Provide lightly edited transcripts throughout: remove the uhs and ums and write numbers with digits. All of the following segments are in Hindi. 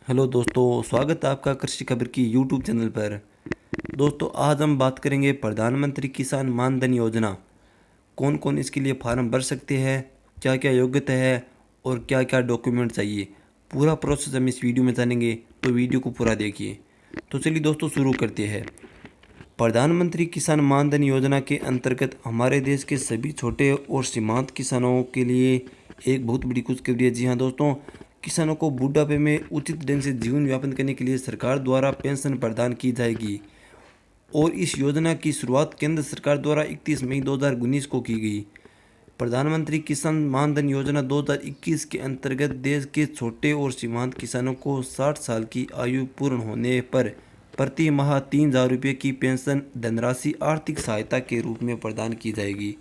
हेलो दोस्तों, स्वागत है आपका कृषि खबर की यूट्यूब चैनल पर। दोस्तों, आज हम बात करेंगे प्रधानमंत्री किसान मान धन योजना। कौन कौन इसके लिए फॉर्म भर सकते हैं, क्या क्या योग्यता है और क्या क्या डॉक्यूमेंट चाहिए, पूरा प्रोसेस हम इस वीडियो में जानेंगे। तो वीडियो को पूरा देखिए। तो चलिए दोस्तों, शुरू करते हैं। प्रधानमंत्री किसान मान धन योजना के अंतर्गत हमारे देश के सभी छोटे और सीमांत किसानों के लिए एक बहुत बड़ी खुशखबरी है। जी हाँ दोस्तों, किसानों को बुढ़ापे में उचित ढंग से जीवन यापन करने के लिए सरकार द्वारा पेंशन प्रदान की जाएगी। और इस योजना की शुरुआत केंद्र सरकार द्वारा 31 मई 2019 को की गई। प्रधानमंत्री किसान मान धन योजना 2021 के अंतर्गत देश के छोटे और सीमांत किसानों को 60 साल की आयु पूर्ण होने पर प्रति माह 3,000 रुपये की पेंशन धनराशि आर्थिक सहायता के रूप में प्रदान की जाएगी।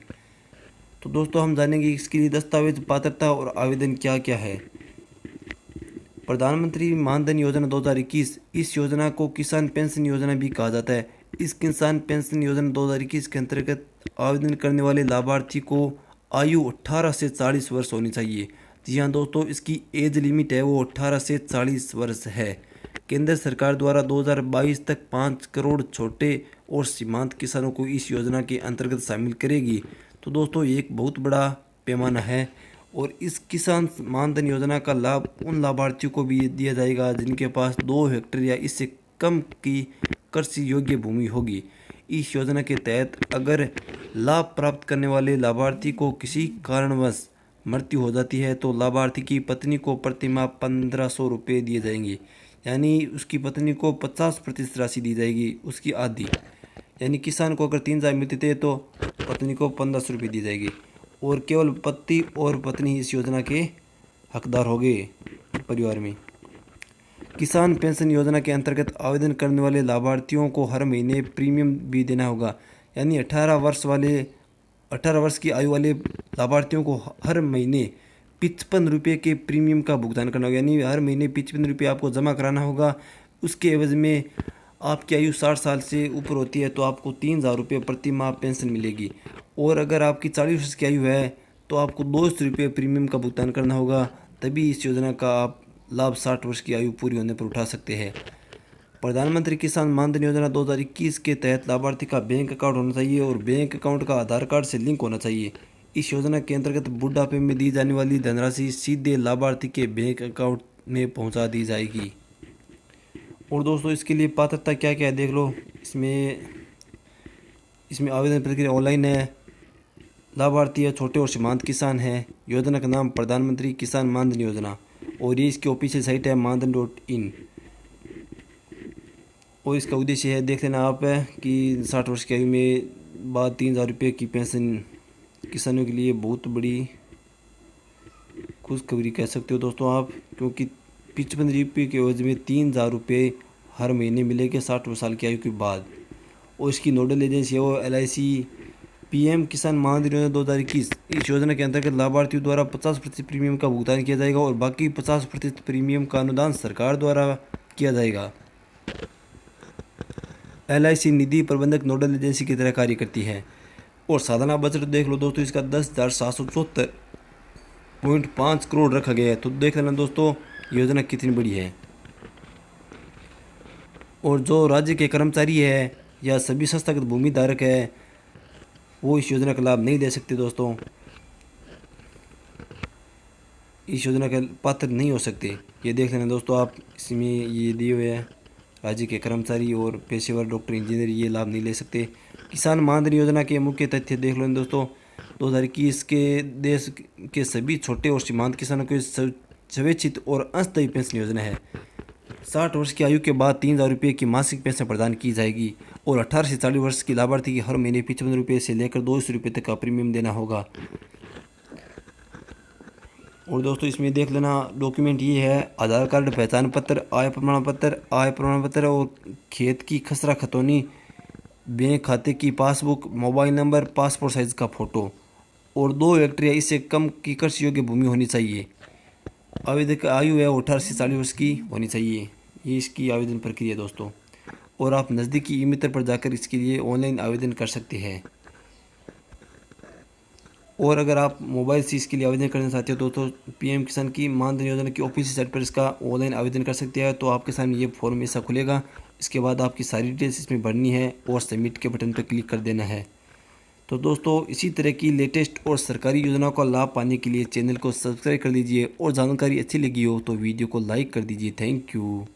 तो दोस्तों, हम जानेंगे इसके लिए दस्तावेज, पात्रता और आवेदन क्या क्या है। प्रधानमंत्री मानधन योजना 2021, इस योजना को किसान पेंशन योजना भी कहा जाता है। इस किसान पेंशन योजना 2021 के अंतर्गत आवेदन करने वाले लाभार्थी को आयु 18 से 40 वर्ष होनी चाहिए। जी हाँ दोस्तों, इसकी एज लिमिट है वो 18 से 40 वर्ष है। केंद्र सरकार द्वारा 2022 तक 5 करोड़ छोटे और सीमांत किसानों को इस योजना के अंतर्गत शामिल करेगी। तो दोस्तों, ये एक बहुत बड़ा पैमाना है। और इस किसान मानधन योजना का लाभ उन लाभार्थियों को भी दिया जाएगा जिनके पास 2 हेक्टेयर या इससे कम की कृषि योग्य भूमि होगी। इस योजना के तहत अगर लाभ प्राप्त करने वाले लाभार्थी को किसी कारणवश मृत्यु हो जाती है तो लाभार्थी की पत्नी को प्रति माह 1,500 रुपये दिए जाएंगे। यानी उसकी पत्नी को 50% राशि दी जाएगी, उसकी आधी। यानी किसान को अगर 3,000 मिलते थे तो पत्नी को 1,500 रुपये दी जाएगी। और केवल पति और पत्नी इस योजना के हकदार हो गए परिवार में। किसान पेंशन योजना के अंतर्गत आवेदन करने वाले लाभार्थियों को हर महीने प्रीमियम भी देना होगा। यानी 18 वर्ष की आयु वाले लाभार्थियों को हर महीने 55 रुपये के प्रीमियम का भुगतान करना होगा। यानी हर महीने 55 रुपये आपको जमा कराना होगा। उसके एवज में आपकी आयु 60 साल से ऊपर होती है तो आपको 3,000 रुपये प्रति माह पेंशन मिलेगी। और अगर आपकी 40 वर्ष की आयु है तो आपको 200 रुपये प्रीमियम का भुगतान करना होगा। तभी इस योजना का आप लाभ 60 वर्ष की आयु पूरी होने पर उठा सकते हैं। प्रधानमंत्री किसान मानधन योजना 2021 के तहत लाभार्थी का बैंक अकाउंट होना चाहिए और बैंक अकाउंट का आधार कार्ड से लिंक होना चाहिए। इस योजना के अंतर्गत बुढ़ापे में दी जाने वाली धनराशि सीधे लाभार्थी के बैंक अकाउंट में पहुंचा दी जाएगी। और दोस्तों, इसके लिए पात्रता क्या क्या है देख लो। इसमें आवेदन प्रक्रिया ऑनलाइन है। लाभार्थी है छोटे और सीमांत किसान है। योजना का नाम प्रधानमंत्री किसान मानधन योजना और ये इसकी ऑफिशियल साइट है मानधन.in। और इसका उद्देश्य है, देख लेना आप, है कि 60 वर्ष की आयु में बाद 3,000 रुपये की पेंशन किसानों के लिए बहुत बड़ी खुशखबरी कह सकते हो दोस्तों आप। क्योंकि 55 रुपये के एवज में 3,000 रुपये हर महीने मिलेंगे 60 साल की आयु के बाद। और इसकी नोडल एजेंसी है वो LIC PM किसान मानधन योजना 2021। इस योजना के अंतर्गत लाभार्थियों द्वारा 50% प्रीमियम का भुगतान किया जाएगा और बाकी 50% प्रीमियम का अनुदान सरकार द्वारा किया जाएगा। LIC निधि प्रबंधक नोडल एजेंसी की तरह कार्य करती है। और सालाना बजट देख लो दोस्तों, इसका 10,774.5 करोड़ रखा गया है। तो देख लेना दोस्तों, योजना कितनी बड़ी है। और जो राज्य के कर्मचारी है या सभी संस्थागत भूमि धारक है वो इस योजना का लाभ नहीं ले सकते दोस्तों, इस योजना के पात्र नहीं हो सकते। ये देख लेना दोस्तों आप, इसमें ये दिए हुए हैं। राज्य के कर्मचारी और पेशेवर, डॉक्टर, इंजीनियर ये लाभ नहीं ले सकते। किसान मानधन योजना के मुख्य तथ्य देख लो दोस्तों। 2021 के देश के सभी छोटे और सीमांत किसानों के स्वैच्छिक और अस्थायी पेंशन योजना है। 60 वर्ष की आयु के बाद 3,000 रुपये की मासिक पेंशन प्रदान की जाएगी। और 18 से 40 वर्ष की लाभार्थी की हर महीने 55 रुपये से लेकर 200 रुपये तक का प्रीमियम देना होगा। और दोस्तों, इसमें देख लेना डॉक्यूमेंट ये है: आधार कार्ड, पहचान पत्र, आय प्रमाण पत्र और खेत की खसरा खतौनी, बैंक खाते की passbook, mobile number, passport size का फ़ोटो और 2 हेक्टेयर या इससे कम की कृषि योग्य भूमि होनी चाहिए। आवेदक आयु है 18 से 40 वर्ष की होनी चाहिए। ये इसकी आवेदन प्रक्रिया दोस्तों। और आप नज़दीकी ई मित्र पर जाकर इसके लिए ऑनलाइन आवेदन कर सकते हैं। और अगर आप मोबाइल से इसके लिए आवेदन करना चाहते हो दोस्तों, पीएम किसान की मानधन योजना की ऑफिशियल साइट पर इसका ऑनलाइन आवेदन कर सकते हैं। तो आपके सामने ये फॉर्म ऐसा खुलेगा। इसके बाद आपकी सारी डिटेल्स इसमें भरनी है और सबमिट के बटन पर क्लिक कर देना है। तो दोस्तों इसी तरह की लेटेस्ट और सरकारी योजनाओं का लाभ पाने के लिए चैनल को सब्सक्राइब कर लीजिए और जानकारी अच्छी लगी हो तो वीडियो को लाइक कर दीजिए। Thank you.